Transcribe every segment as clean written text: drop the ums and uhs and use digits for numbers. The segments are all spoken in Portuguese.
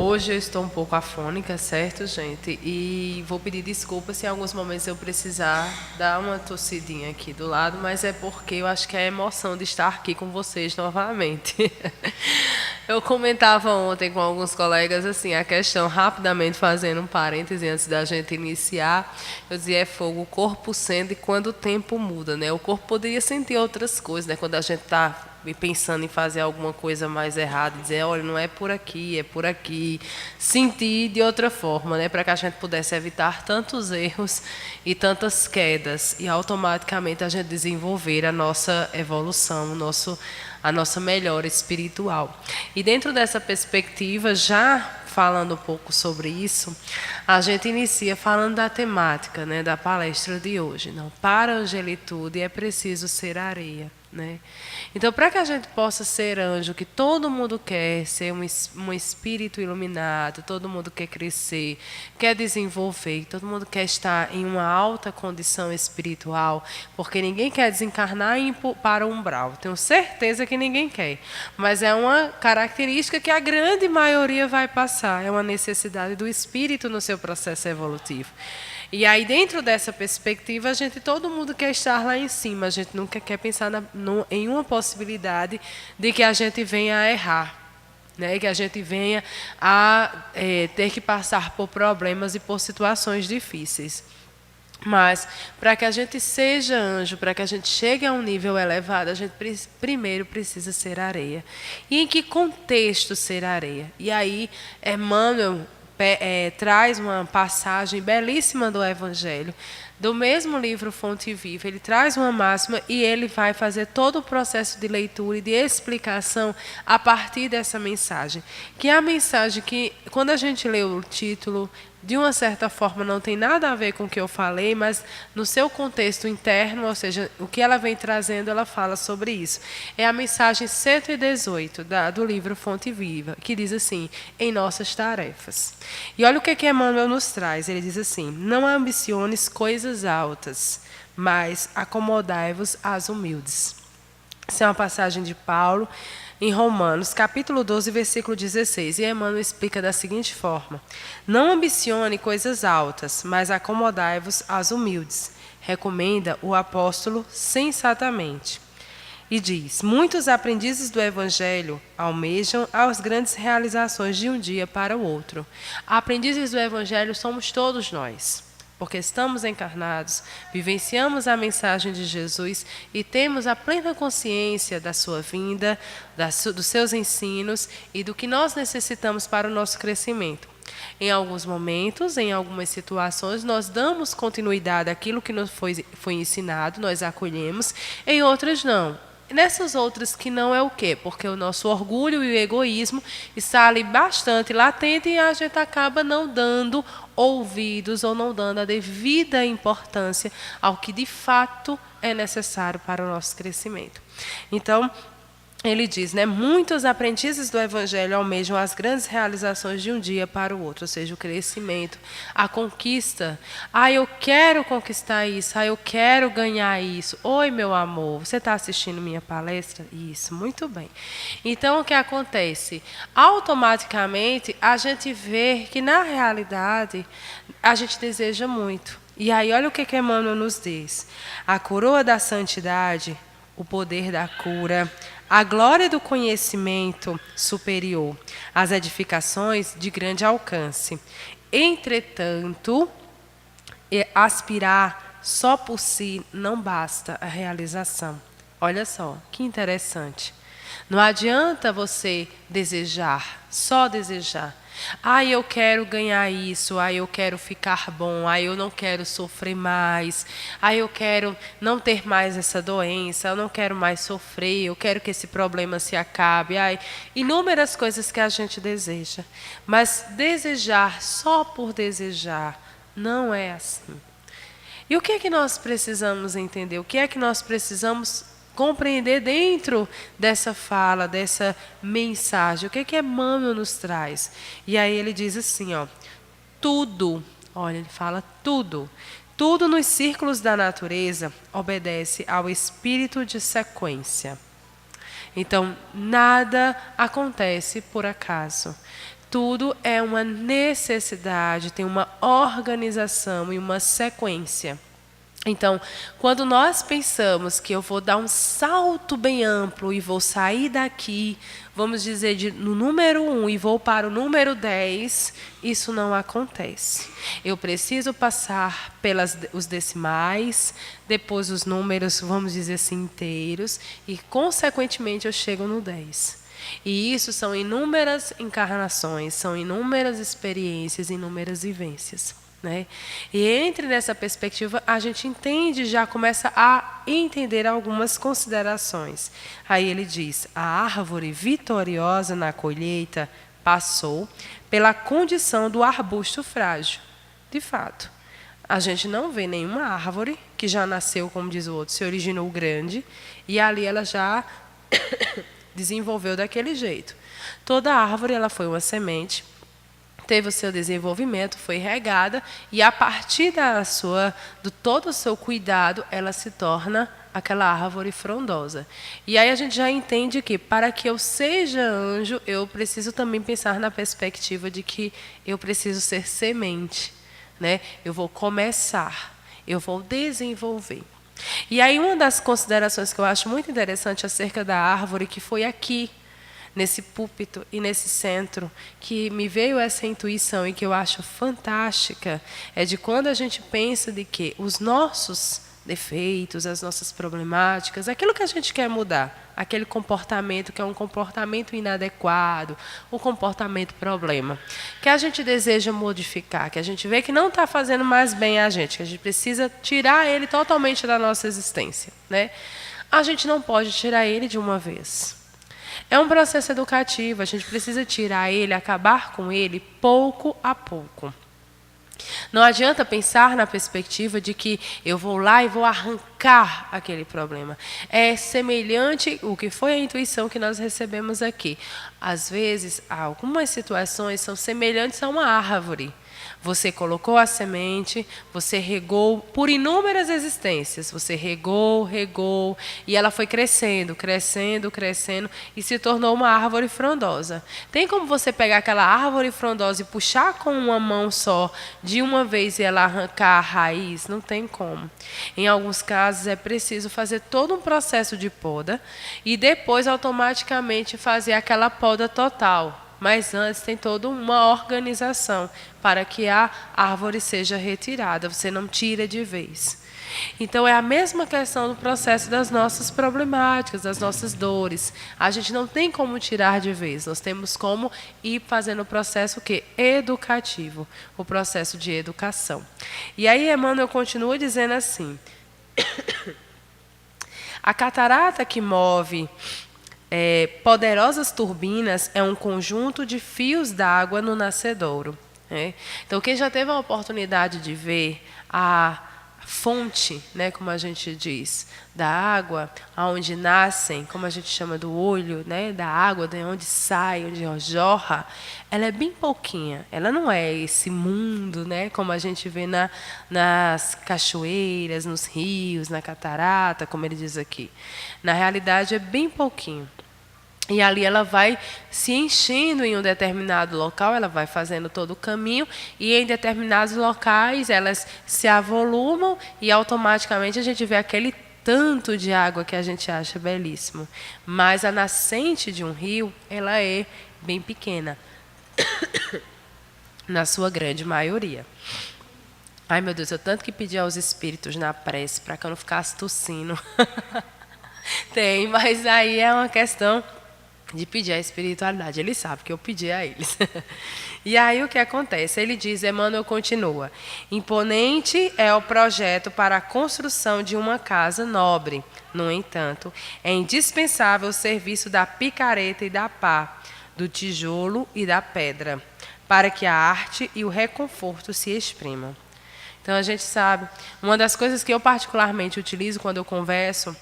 Hoje eu estou um pouco afônica, certo, gente? E vou pedir desculpa se em alguns momentos eu precisar dar uma tossidinha aqui do lado, mas é porque eu acho que é a emoção de estar aqui com vocês novamente. Eu comentava ontem com alguns colegas assim, a questão, rapidamente fazendo um parêntese antes da gente iniciar, eu dizia, é fogo, o corpo sente quando o tempo muda, né? O corpo poderia sentir outras coisas, né? Quando a gente está pensando em fazer alguma coisa mais errada, dizer, olha, não é por aqui, é por aqui. Sentir de outra forma, né? Para que a gente pudesse evitar tantos erros e tantas quedas. E automaticamente a gente desenvolver a nossa evolução, a nossa melhora espiritual. E dentro dessa perspectiva, já falando um pouco sobre isso, a gente inicia falando da temática, né, da palestra de hoje. Não, para a angelitude é preciso ser areia. Né? Então, para que a gente possa ser anjo, que todo mundo quer ser um espírito iluminado, todo mundo quer crescer, quer desenvolver, todo mundo quer estar em uma alta condição espiritual, porque ninguém quer desencarnar e ir para o umbral. Tenho certeza que ninguém quer, mas é uma característica que a grande maioria vai passar, é uma necessidade do espírito no seu processo evolutivo. E aí, dentro dessa perspectiva, todo mundo quer estar lá em cima. A gente nunca quer pensar em uma possibilidade de que a gente venha a errar, né? Que a gente venha a ter que passar por problemas e por situações difíceis. Mas, para que a gente seja anjo, para que a gente chegue a um nível elevado, a gente primeiro precisa ser areia. E em que contexto ser areia? E aí, Emmanuel traz uma passagem belíssima do Evangelho, do mesmo livro Fonte Viva. Ele traz uma máxima e ele vai fazer todo o processo de leitura e de explicação a partir dessa mensagem. Que é a mensagem que, quando a gente lê o título, de uma certa forma não tem nada a ver com o que eu falei, mas no seu contexto interno, ou seja, o que ela vem trazendo, ela fala sobre isso. É a mensagem 118 do livro Fonte Viva, que diz assim, em nossas tarefas. E olha o que Emmanuel nos traz, ele diz assim, não ambiciones coisas altas, mas acomodai-vos às humildes. Essa é uma passagem de Paulo, em Romanos, capítulo 12, versículo 16. E Emmanuel explica da seguinte forma: não ambicione coisas altas, mas acomodai-vos às humildes. Recomenda o apóstolo sensatamente. E diz, muitos aprendizes do Evangelho almejam as grandes realizações de um dia para o outro. Aprendizes do Evangelho somos todos nós. Porque estamos encarnados, vivenciamos a mensagem de Jesus e temos a plena consciência da sua vinda, dos seus ensinos e do que nós necessitamos para o nosso crescimento. Em alguns momentos, em algumas situações, nós damos continuidade àquilo que nos foi ensinado, nós acolhemos, em outras não. Nessas outras que não é o quê? Porque o nosso orgulho e o egoísmo está ali bastante latente e a gente acaba não dando ouvidos ou não dando a devida importância ao que de fato é necessário para o nosso crescimento. Então, ele diz, né, muitos aprendizes do Evangelho almejam as grandes realizações de um dia para o outro, ou seja, o crescimento, a conquista. Eu quero conquistar isso, eu quero ganhar isso. Oi, meu amor, você está assistindo minha palestra? Isso, muito bem. Então, o que acontece? Automaticamente, a gente vê que, na realidade, a gente deseja muito. E aí, olha o que Emmanuel nos diz. A coroa da santidade, o poder da cura, a glória do conhecimento superior, as edificações de grande alcance. Entretanto, aspirar só por si não basta a realização. Olha só, que interessante. Não adianta você desejar, só desejar. Eu quero ganhar isso, eu quero ficar bom, eu não quero sofrer mais, eu quero não ter mais essa doença, eu não quero mais sofrer, eu quero que esse problema se acabe. Inúmeras coisas que a gente deseja. Mas desejar só por desejar não é assim. E o que é que nós precisamos entender? O que é que nós precisamos compreender dentro dessa fala, dessa mensagem? O que é que Emmanuel nos traz? E aí ele diz assim, tudo, olha, ele fala tudo. Tudo nos círculos da natureza obedece ao espírito de sequência. Então, nada acontece por acaso. Tudo é uma necessidade, tem uma organização e uma sequência. Então, quando nós pensamos que eu vou dar um salto bem amplo e vou sair daqui, vamos dizer, no número 1 e vou para o número 10, isso não acontece. Eu preciso passar pelos decimais, depois os números, vamos dizer assim, inteiros, e, consequentemente, eu chego no 10. E isso são inúmeras encarnações, são inúmeras experiências, inúmeras vivências. Né? E entre nessa perspectiva, a gente entende, já começa a entender algumas considerações. Aí ele diz, a árvore vitoriosa na colheita passou pela condição do arbusto frágil. De fato, a gente não vê nenhuma árvore que já nasceu, como diz o outro, se originou grande, e ali ela já desenvolveu daquele jeito. Toda árvore ela foi uma semente, teve o seu desenvolvimento, foi regada, e a partir do todo o seu cuidado, ela se torna aquela árvore frondosa. E aí a gente já entende que, para que eu seja anjo, eu preciso também pensar na perspectiva de que eu preciso ser semente. Né? Eu vou começar, eu vou desenvolver. E aí uma das considerações que eu acho muito interessante acerca da árvore, que foi aqui, nesse púlpito e nesse centro, que me veio essa intuição e que eu acho fantástica, é de quando a gente pensa de que os nossos defeitos, as nossas problemáticas, aquilo que a gente quer mudar, aquele comportamento que é um comportamento inadequado, um comportamento problema, que a gente deseja modificar, que a gente vê que não está fazendo mais bem a gente, que a gente precisa tirar ele totalmente da nossa existência. Né? A gente não pode tirar ele de uma vez. É um processo educativo, a gente precisa tirar ele, acabar com ele pouco a pouco. Não adianta pensar na perspectiva de que eu vou lá e vou arrancar aquele problema. É semelhante o que foi a intuição que nós recebemos aqui. Às vezes, algumas situações são semelhantes a uma árvore. Você colocou a semente, você regou por inúmeras existências. Você regou, e ela foi crescendo, crescendo, crescendo, e se tornou uma árvore frondosa. Tem como você pegar aquela árvore frondosa e puxar com uma mão só, de uma vez, e ela arrancar a raiz? Não tem como. Em alguns casos, é preciso fazer todo um processo de poda, e depois, automaticamente, fazer aquela poda total. Mas antes tem toda uma organização para que a árvore seja retirada. Você não tira de vez. Então, é a mesma questão do processo das nossas problemáticas, das nossas dores. A gente não tem como tirar de vez. Nós temos como ir fazendo o processo educativo, o processo de educação. E aí, Emmanuel continua dizendo assim, a catarata que move poderosas turbinas é um conjunto de fios d'água no nascedouro. Né? Então, quem já teve a oportunidade de ver a fonte, né, como a gente diz, da água, onde nascem, como a gente chama do olho, né, da água, de onde sai, onde jorra, ela é bem pouquinha. Ela não é esse mundo, né, como a gente vê nas cachoeiras, nos rios, na catarata, como ele diz aqui. Na realidade, é bem pouquinho. E ali ela vai se enchendo em um determinado local, ela vai fazendo todo o caminho, e em determinados locais elas se avolumam e automaticamente a gente vê aquele tanto de água que a gente acha belíssimo. Mas a nascente de um rio, ela é bem pequena, na sua grande maioria. Ai, meu Deus, eu tanto que pedi aos espíritos na prece para que eu não ficasse tossindo. Tem, mas aí é uma questão de pedir a espiritualidade. Ele sabe que eu pedi a eles. E aí o que acontece? Ele diz, Emmanuel continua, imponente é o projeto para a construção de uma casa nobre. No entanto, é indispensável o serviço da picareta e da pá, do tijolo e da pedra, para que a arte e o reconforto se exprimam. Então a gente sabe, uma das coisas que eu particularmente utilizo quando eu converso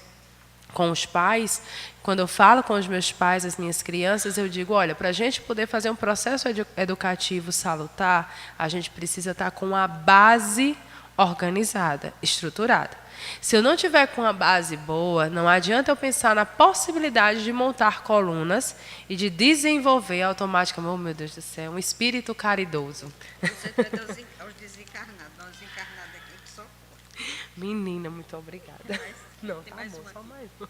com os pais, quando eu falo com os meus pais, as minhas crianças, eu digo, olha, para a gente poder fazer um processo educativo salutar, a gente precisa estar com a base organizada, estruturada. Se eu não tiver com uma base boa, não adianta eu pensar na possibilidade de montar colunas e de desenvolver automaticamente, oh meu Deus do céu, um espírito caridoso. Você trata os desencarnados, nós encarnados aqui que só pode. Menina, muito obrigada. Não, Tem tá mais bom, uma só aqui. mais uma.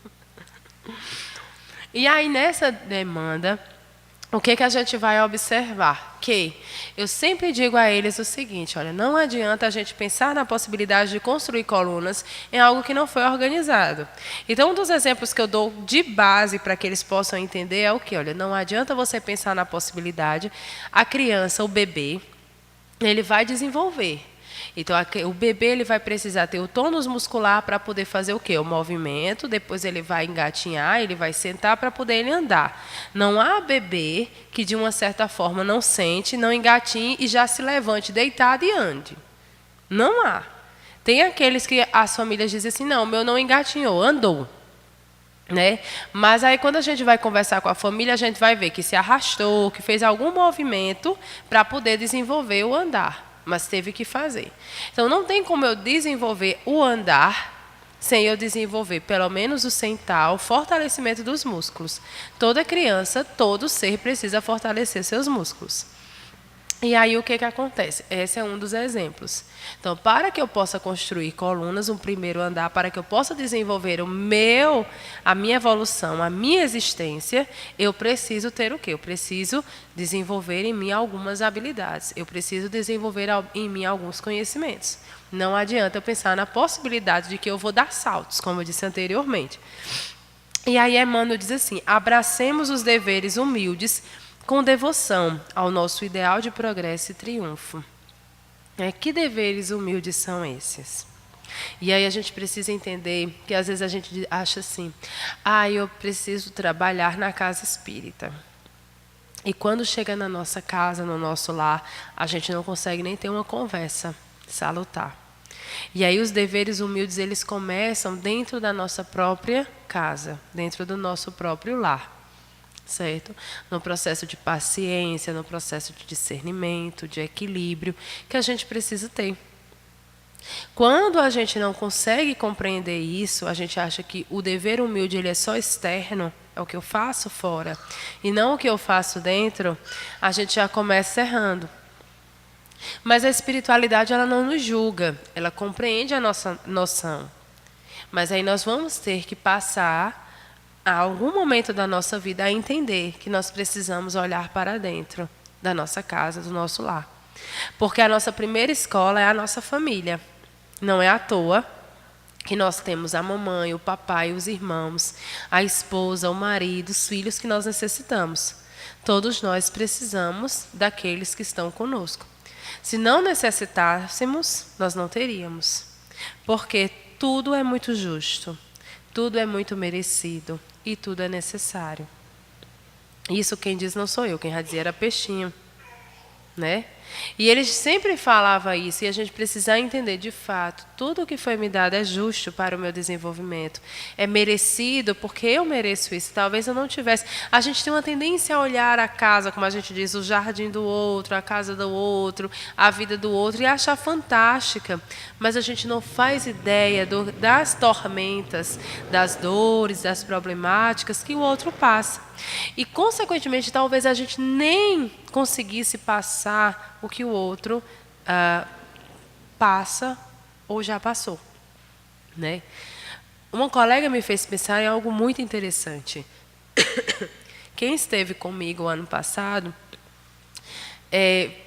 E aí, nessa demanda, o que a gente vai observar? Que eu sempre digo a eles o seguinte, olha, não adianta a gente pensar na possibilidade de construir colunas em algo que não foi organizado. Então, um dos exemplos que eu dou de base para que eles possam entender é o que? Olha, não adianta você pensar na possibilidade, a criança, o bebê, ele vai desenvolver. Então, o bebê ele vai precisar ter o tônus muscular para poder fazer o quê? O movimento, depois ele vai engatinhar, ele vai sentar para poder ele andar. Não há bebê que, de uma certa forma, não sente, não engatinhe e já se levante deitado e ande. Não há. Tem aqueles que as famílias dizem assim, não, o meu não engatinhou, andou. Né? Mas aí quando a gente vai conversar com a família, a gente vai ver que se arrastou, que fez algum movimento para poder desenvolver o andar. Mas teve que fazer. Então, não tem como eu desenvolver o andar sem eu desenvolver, pelo menos, o sentar, o fortalecimento dos músculos. Toda criança, todo ser precisa fortalecer seus músculos. E aí, o que acontece? Esse é um dos exemplos. Então, para que eu possa construir colunas, um primeiro andar, para que eu possa desenvolver a minha evolução, a minha existência, eu preciso ter o quê? Eu preciso desenvolver em mim algumas habilidades. Eu preciso desenvolver em mim alguns conhecimentos. Não adianta eu pensar na possibilidade de que eu vou dar saltos, como eu disse anteriormente. E aí, Emmanuel diz assim, abracemos os deveres humildes com devoção ao nosso ideal de progresso e triunfo. Que deveres humildes são esses? E aí a gente precisa entender que às vezes a gente acha assim, eu preciso trabalhar na casa espírita. E quando chega na nossa casa, no nosso lar, a gente não consegue nem ter uma conversa salutar. E aí os deveres humildes, eles começam dentro da nossa própria casa, dentro do nosso próprio lar. Certo? No processo de paciência, no processo de discernimento, de equilíbrio, que a gente precisa ter. Quando a gente não consegue compreender isso, a gente acha que o dever humilde ele é só externo, é o que eu faço fora, e não o que eu faço dentro, a gente já começa errando. Mas a espiritualidade ela não nos julga, ela compreende a nossa noção. Mas aí nós vamos ter que passar a algum momento da nossa vida a entender que nós precisamos olhar para dentro da nossa casa, do nosso lar. Porque a nossa primeira escola é a nossa família. Não é à toa que nós temos a mamãe, o papai, os irmãos, a esposa, o marido, os filhos que nós necessitamos. Todos nós precisamos daqueles que estão conosco. Se não necessitássemos, nós não teríamos. Porque tudo é muito justo, tudo é muito merecido. E tudo é necessário. Isso quem diz não sou eu, quem já dizia era Peixinho. Né? E ele sempre falava isso, e a gente precisa entender, de fato, tudo o que foi me dado é justo para o meu desenvolvimento. É merecido, porque eu mereço isso. Talvez eu não tivesse. A gente tem uma tendência a olhar a casa, como a gente diz, o jardim do outro, a casa do outro, a vida do outro, e achar fantástica. Mas a gente não faz ideia das tormentas, das dores, das problemáticas que o outro passa. E, consequentemente, talvez a gente nem conseguisse passar o que o outro passa ou já passou. Né? Uma colega me fez pensar em algo muito interessante. Quem esteve comigo ano passado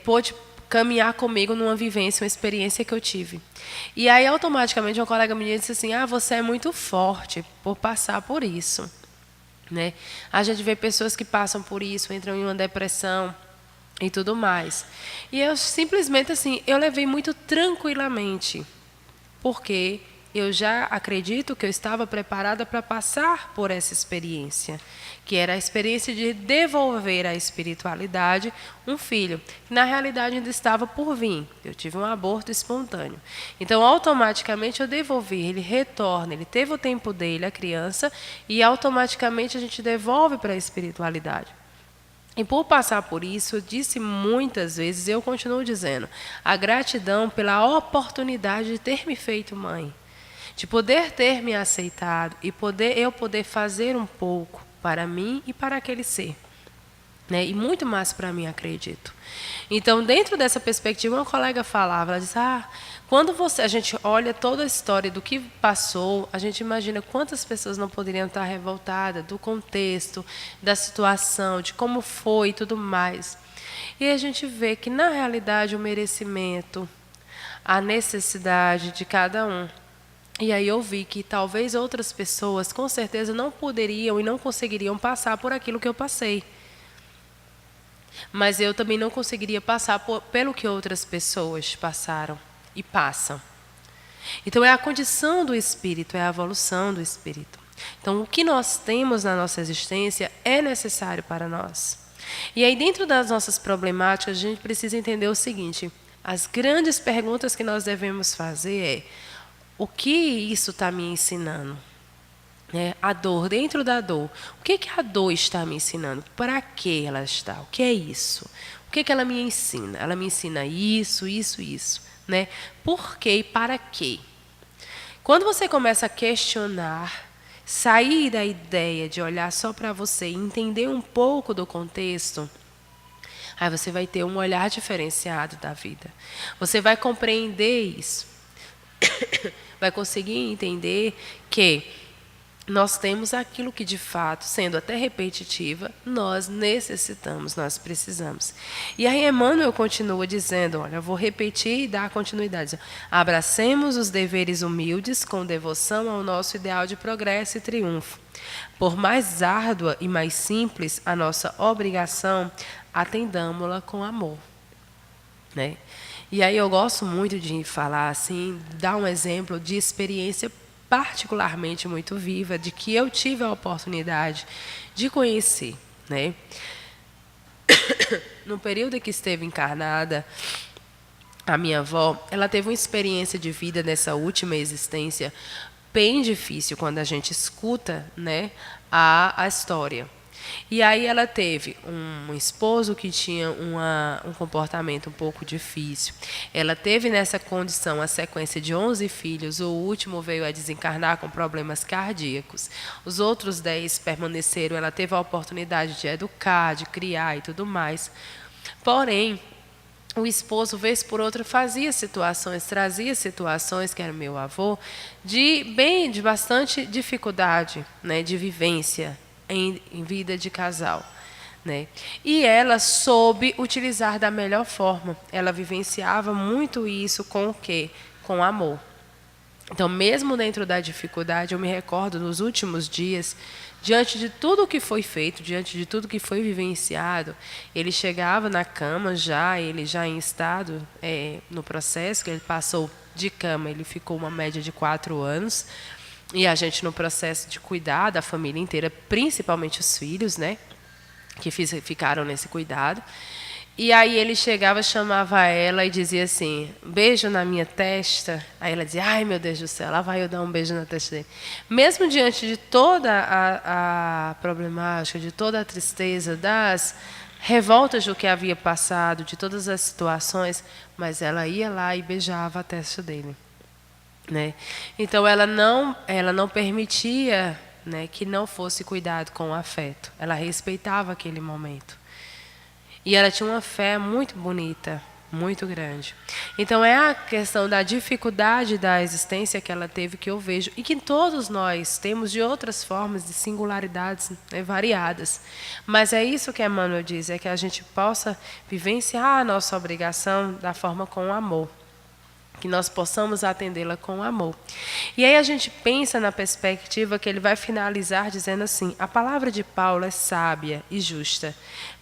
pôde caminhar comigo numa vivência, uma experiência que eu tive. E aí, automaticamente, uma colega minha disse assim, você é muito forte por passar por isso. Né? A gente vê pessoas que passam por isso, entram em uma depressão e tudo mais. E eu simplesmente assim, eu levei muito tranquilamente, porque eu já acredito que eu estava preparada para passar por essa experiência, que era a experiência de devolver à espiritualidade um filho, que na realidade ainda estava por vir. Eu tive um aborto espontâneo. Então, automaticamente eu devolvi, ele retorna, ele teve o tempo dele, a criança, e automaticamente a gente devolve para a espiritualidade. E por passar por isso, eu disse muitas vezes, e eu continuo dizendo, a gratidão pela oportunidade de ter me feito mãe. de poder ter me aceitado e eu poder fazer um pouco para mim e para aquele ser. Né? E muito mais para mim, acredito. Então, dentro dessa perspectiva, uma colega falava, ela disse, quando a gente olha toda a história do que passou, a gente imagina quantas pessoas não poderiam estar revoltadas do contexto, da situação, de como foi e tudo mais. E a gente vê que, na realidade, o merecimento, a necessidade de cada um. E aí eu vi que talvez outras pessoas, com certeza, não poderiam e não conseguiriam passar por aquilo que eu passei. Mas eu também não conseguiria passar pelo que outras pessoas passaram e passam. Então, é a condição do espírito, é a evolução do espírito. Então, o que nós temos na nossa existência é necessário para nós. E aí, dentro das nossas problemáticas, a gente precisa entender o seguinte: as grandes perguntas que nós devemos fazer é: o que isso está me ensinando? A dor, dentro da dor. O que a dor está me ensinando? Para que ela está? O que é isso? O que ela me ensina? Ela me ensina isso, isso, isso. Né? Por quê e para quê? Quando você começa a questionar, sair da ideia de olhar só para você e entender um pouco do contexto, aí você vai ter um olhar diferenciado da vida. Você vai compreender isso. Vai conseguir entender que nós temos aquilo que, de fato, sendo até repetitiva, nós necessitamos, nós precisamos. E aí Emmanuel continua dizendo, olha, eu vou repetir e dar continuidade. Abracemos os deveres humildes com devoção ao nosso ideal de progresso e triunfo. Por mais árdua e mais simples a nossa obrigação, atendamo-la com amor. Né? E aí eu gosto muito de falar assim, dar um exemplo de experiência particularmente muito viva, de que eu tive a oportunidade de conhecer. Né? No período em que esteve encarnada, a minha avó, ela teve uma experiência de vida nessa última existência bem difícil quando a gente escuta, né, a história. E aí ela teve um esposo que tinha um comportamento um pouco difícil. Ela teve nessa condição a sequência de 11 filhos. O último veio a desencarnar com problemas cardíacos. Os outros 10 permaneceram. Ela teve a oportunidade de educar, de criar e tudo mais. Porém, o esposo, vez por outra, trazia situações, que era meu avô, de bastante dificuldade, né, de vivência em vida de casal. Né? E ela soube utilizar da melhor forma. Ela vivenciava muito isso com o quê? Com amor. Então, mesmo dentro da dificuldade, eu me recordo nos últimos dias, diante de tudo que foi feito, diante de tudo que foi vivenciado, ele chegava na cama ele já em estado, no processo, que ele passou de cama, ele ficou uma média de 4 anos, e a gente no processo de cuidar da família inteira, principalmente os filhos, né, que ficaram nesse cuidado. E aí ele chegava, chamava ela e dizia assim, beijo na minha testa. Aí ela dizia, ai meu Deus do céu, lá vai eu dar um beijo na testa dele. Mesmo diante de toda a problemática, de toda a tristeza, das revoltas do que havia passado, de todas as situações, mas ela ia lá e beijava a testa dele. Né? Então ela não permitia, né, que não fosse cuidado com afeto. Ela respeitava aquele momento. E ela tinha uma fé muito bonita, muito grande. Então é a questão da dificuldade da existência que ela teve que eu vejo, e que todos nós temos de outras formas, de singularidades, né, variadas. Mas é isso que Emmanuel diz, é que a gente possa vivenciar a nossa obrigação da forma com amor. Que nós possamos atendê-la com amor. E aí a gente pensa na perspectiva que ele vai finalizar dizendo assim, a palavra de Paulo é sábia e justa,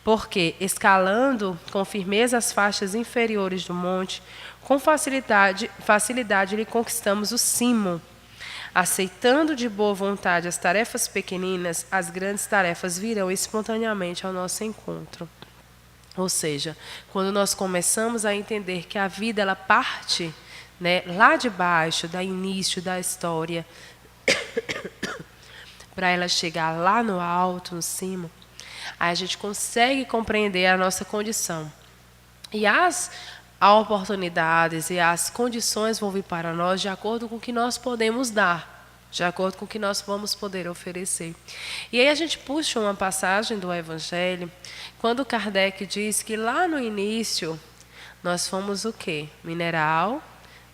porque, escalando com firmeza as faixas inferiores do monte, com facilidade lhe conquistamos o cimo. Aceitando de boa vontade as tarefas pequeninas, as grandes tarefas virão espontaneamente ao nosso encontro. Ou seja, quando nós começamos a entender que a vida ela parte, né, lá de baixo, do início da história, para ela chegar lá no alto, no cimo, aí a gente consegue compreender a nossa condição. E as as oportunidades e as condições vão vir para nós de acordo com o que nós podemos dar, de acordo com o que nós vamos poder oferecer. E aí a gente puxa uma passagem do Evangelho, quando Kardec diz que lá no início nós fomos o quê? Mineral,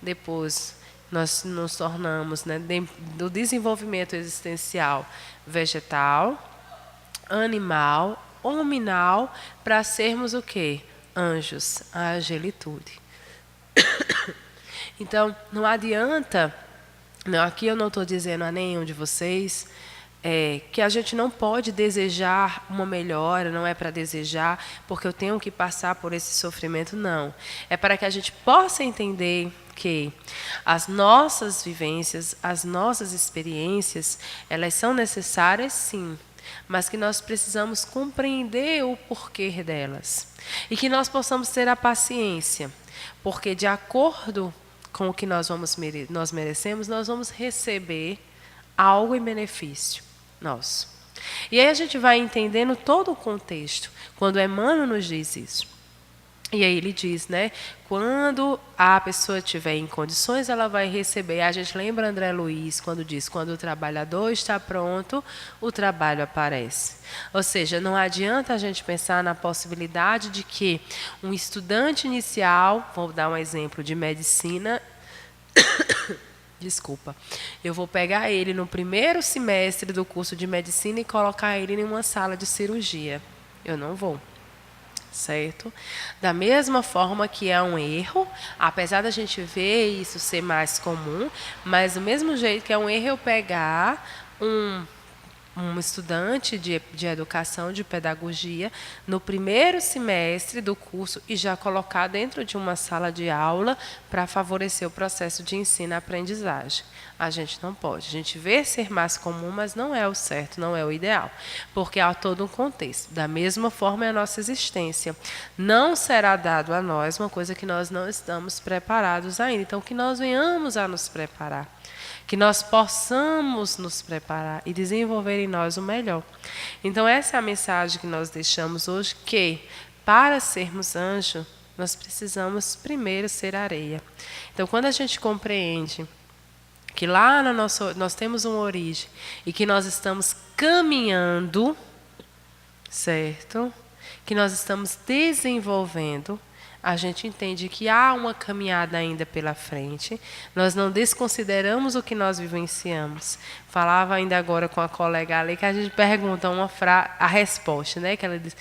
depois nós nos tornamos, né, do desenvolvimento existencial, vegetal, animal, hominal, para sermos o quê? Anjos, a angelitude. Então, não adianta, não, aqui eu não estou dizendo a nenhum de vocês que a gente não pode desejar uma melhora, não é para desejar, porque eu tenho que passar por esse sofrimento, não. É para que a gente possa entender que as nossas vivências, as nossas experiências, elas são necessárias, sim, mas que nós precisamos compreender o porquê delas. E que nós possamos ter a paciência, porque de acordo com o que nós merecemos, nós vamos receber algo em benefício nosso. E aí a gente vai entendendo todo o contexto, quando Emmanuel nos diz isso. E aí ele diz, né, quando a pessoa estiver em condições, ela vai receber. A gente lembra André Luiz quando diz, quando o trabalhador está pronto, o trabalho aparece. Ou seja, não adianta a gente pensar na possibilidade de que um estudante inicial, vou dar um exemplo de medicina, desculpa, eu vou pegar ele no primeiro semestre do curso de medicina e colocar ele em uma sala de cirurgia. Eu não vou. Certo? Da mesma forma que é um erro, apesar da gente ver isso ser mais comum, mas do mesmo jeito que é um erro eu pegar um estudante de educação, de pedagogia, no primeiro semestre do curso e já colocar dentro de uma sala de aula para favorecer o processo de ensino-aprendizagem. A gente não pode. A gente vê ser mais comum, mas não é o certo, não é o ideal, porque há todo um contexto. Da mesma forma é a nossa existência. Não será dado a nós uma coisa que nós não estamos preparados ainda. Então, que nós venhamos a nos preparar. Que nós possamos nos preparar e desenvolver em nós o melhor. Então, essa é a mensagem que nós deixamos hoje, que para sermos anjo, nós precisamos primeiro ser areia. Então, quando a gente compreende que lá nós temos uma origem e que nós estamos caminhando, certo? Que nós estamos desenvolvendo, a gente entende que há uma caminhada ainda pela frente. Nós não desconsideramos o que nós vivenciamos. Falava ainda agora com a colega ali que a gente pergunta a resposta, né? Que ela diz: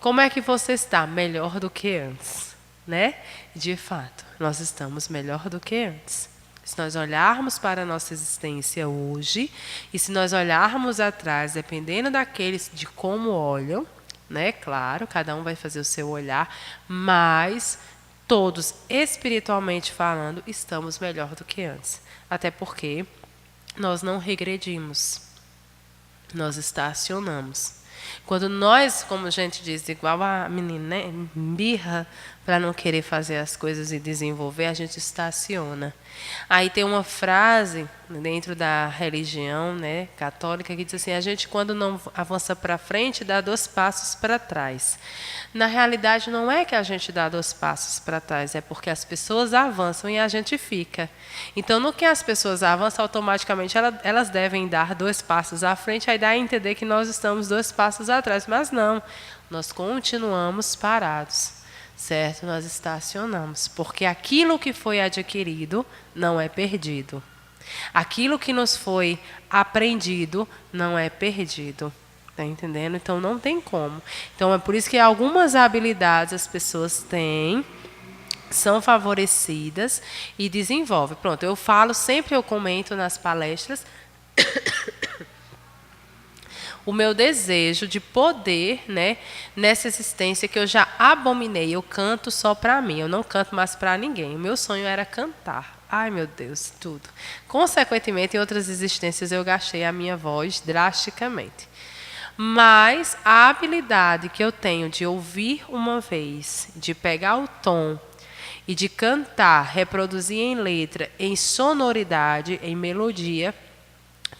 como é que você está? Melhor do que antes, né? De fato, nós estamos melhor do que antes. Se nós olharmos para a nossa existência hoje e se nós olharmos atrás, dependendo daqueles de como olham, né? Claro, cada um vai fazer o seu olhar, mas todos, espiritualmente falando, estamos melhor do que antes. Até porque nós não regredimos, nós estacionamos. Quando nós, como a gente diz, igual a menina, né, birra para não querer fazer as coisas e desenvolver, a gente estaciona. Aí tem uma frase dentro da religião, né, católica que diz assim: a gente, quando não avança para frente, dá 2 passos para trás. Na realidade, não é que a gente dá 2 passos para trás, é porque as pessoas avançam e a gente fica. Então, no que as pessoas avançam, automaticamente elas devem dar 2 passos à frente, aí dá a entender que nós estamos 2 passos atrás, mas não, nós continuamos parados. Certo? Nós estacionamos, porque aquilo que foi adquirido não é perdido. Aquilo que nos foi aprendido não é perdido. Está entendendo? Então, não tem como. Então, é por isso que algumas habilidades as pessoas têm, são favorecidas e desenvolvem. Pronto, eu falo, sempre eu comento nas palestras o meu desejo de poder, né, nessa existência que eu já abominei. Eu canto só para mim, eu não canto mais para ninguém. O meu sonho era cantar. Ai, meu Deus, tudo. Consequentemente, em outras existências, eu gastei a minha voz drasticamente. Mas a habilidade que eu tenho de ouvir uma vez, de pegar o tom e de cantar, reproduzir em letra, em sonoridade, em melodia.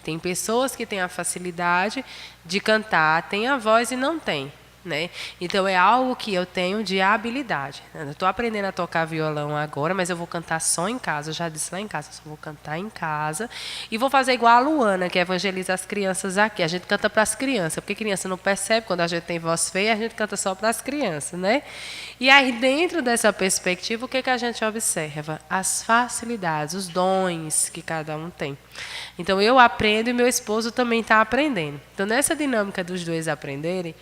Tem pessoas que têm a facilidade de cantar, têm a voz e não têm. né? Então é algo que eu tenho de habilidade. Eu estou aprendendo a tocar violão agora, mas eu vou cantar só em casa. Eu já disse lá em casa, eu só vou cantar em casa. E vou fazer igual a Luana, que evangeliza as crianças aqui. A gente canta para as crianças, porque criança não percebe quando a gente tem voz feia, a gente canta só para as crianças, né? E aí, dentro dessa perspectiva, o que a gente observa? As facilidades, os dons que cada um tem. Então, eu aprendo e meu esposo também está aprendendo. Então, nessa dinâmica dos dois aprenderem,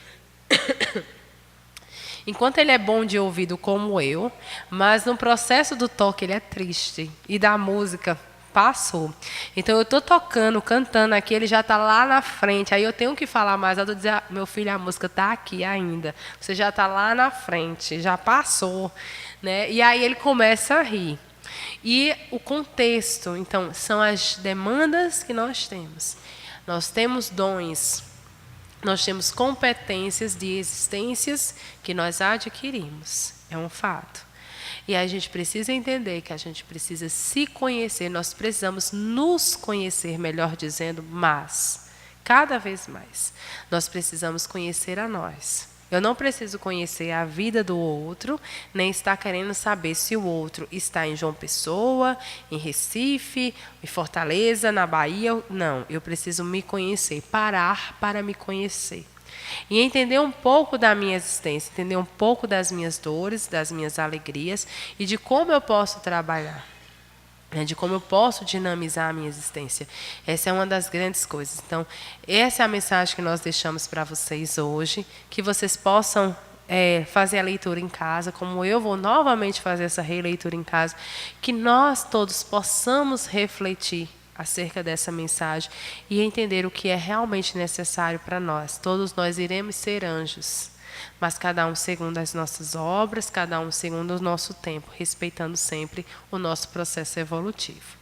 enquanto ele é bom de ouvido como eu, mas no processo do toque ele é triste. E da música passou. Então eu estou tocando, cantando aqui, ele já está lá na frente. Aí eu tenho que falar mais. Eu vou dizer, meu filho, a música está aqui ainda. Você já está lá na frente, já passou. Né? E aí ele começa a rir. E o contexto, então, são as demandas que nós temos. Nós temos dons. Nós temos competências de existências que nós adquirimos. É um fato. E a gente precisa entender que a gente precisa se conhecer, nós precisamos nos conhecer, melhor dizendo, mas, cada vez mais, nós precisamos conhecer a nós. Eu não preciso conhecer a vida do outro, nem estar querendo saber se o outro está em João Pessoa, em Recife, em Fortaleza, na Bahia. Não, eu preciso me conhecer, parar para me conhecer. E entender um pouco da minha existência, entender um pouco das minhas dores, das minhas alegrias e de como eu posso trabalhar. De como eu posso dinamizar a minha existência. Essa é uma das grandes coisas. Então, essa é a mensagem que nós deixamos para vocês hoje, que vocês possam fazer a leitura em casa, como eu vou novamente fazer essa releitura em casa, que nós todos possamos refletir acerca dessa mensagem e entender o que é realmente necessário para nós. Todos nós iremos ser anjos, mas cada um segundo as nossas obras, cada um segundo o nosso tempo, respeitando sempre o nosso processo evolutivo.